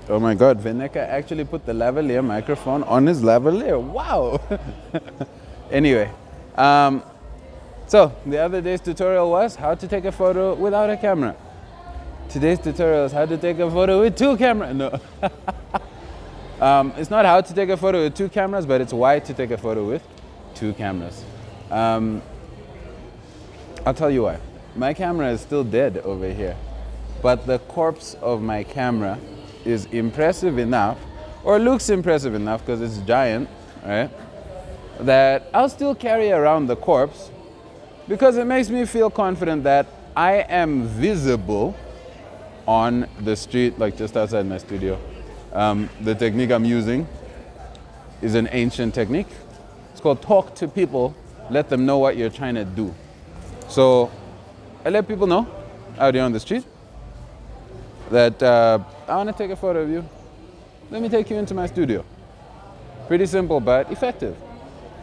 Oh my God, Veneka actually put the lavalier microphone on his lavalier. Wow. Anyway, so the other day's tutorial was how to take a photo without a camera. Today's tutorial is how to take a photo with two cameras. No. It's not how to take a photo with two cameras, but it's why to take a photo with two cameras. I'll tell you why. My camera is still dead over here, but the corpse of my camera is impressive enough, or looks impressive enough because it's giant, right? That I'll still carry around the corpse because it makes me feel confident that I am visible on the street, like just outside my studio. The technique I'm using is an ancient technique. It's called talk to people, let them know what you're trying to do. So I let people know out here on the street that I want to take a photo of you. Let me take you into my studio. Pretty simple, but effective.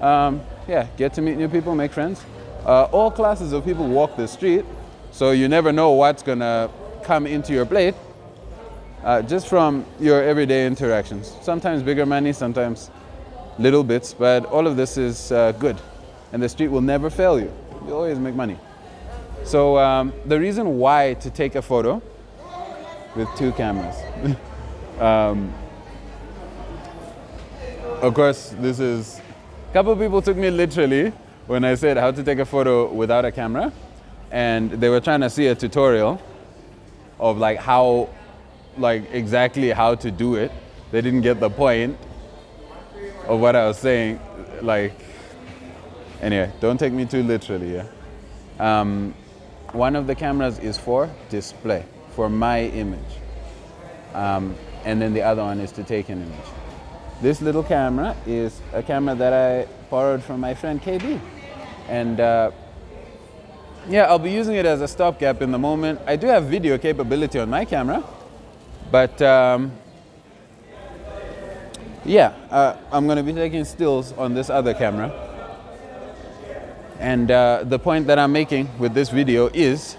Yeah, get to meet new people, make friends. All classes of people walk the street, so you never know what's going to come into your plate just from your everyday interactions. Sometimes bigger money, sometimes little bits, but all of this is good. And the street will never fail you. You always make money. So the reason why to take a photo with two cameras. Of course, this is, a couple of people took me literally when I said how to take a photo without a camera, and they were trying to see a tutorial of like how, like exactly how to do it. They didn't get the point of what I was saying. Like, anyway, don't take me too literally, yeah? One of the cameras is for display, for my image. And then the other one is to take an image. This little camera is a camera that I borrowed from my friend KB. And yeah, I'll be using it as a stopgap in the moment. I do have video capability on my camera, but yeah, I'm going to be taking stills on this other camera. And the point that I'm making with this video is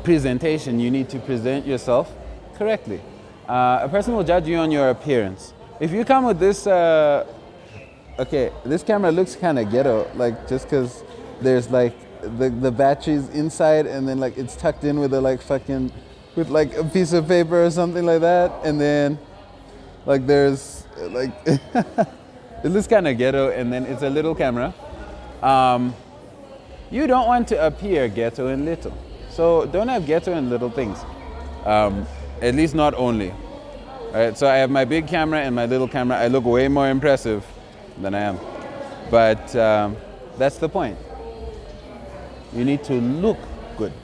presentation. You need to present yourself correctly. A person will judge you on your appearance. If you come with this, okay, this camera looks kind of ghetto, like just because there's like the batteries inside and then like it's tucked in with a like fucking, with like a piece of paper or something like that. And then like there's like, it looks kind of ghetto, and then it's a little camera. You don't want to appear ghetto and little. So don't have ghetto and little things. At least not only. Right, so I have my big camera and my little camera. I look way more impressive than I am. But that's the point. You need to look good.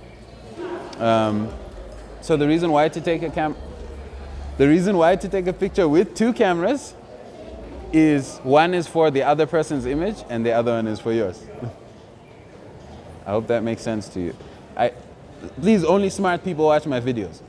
So the reason why to take a picture with two cameras is one is for the other person's image and the other one is for yours. I hope that makes sense to you. Please, only smart people watch my videos.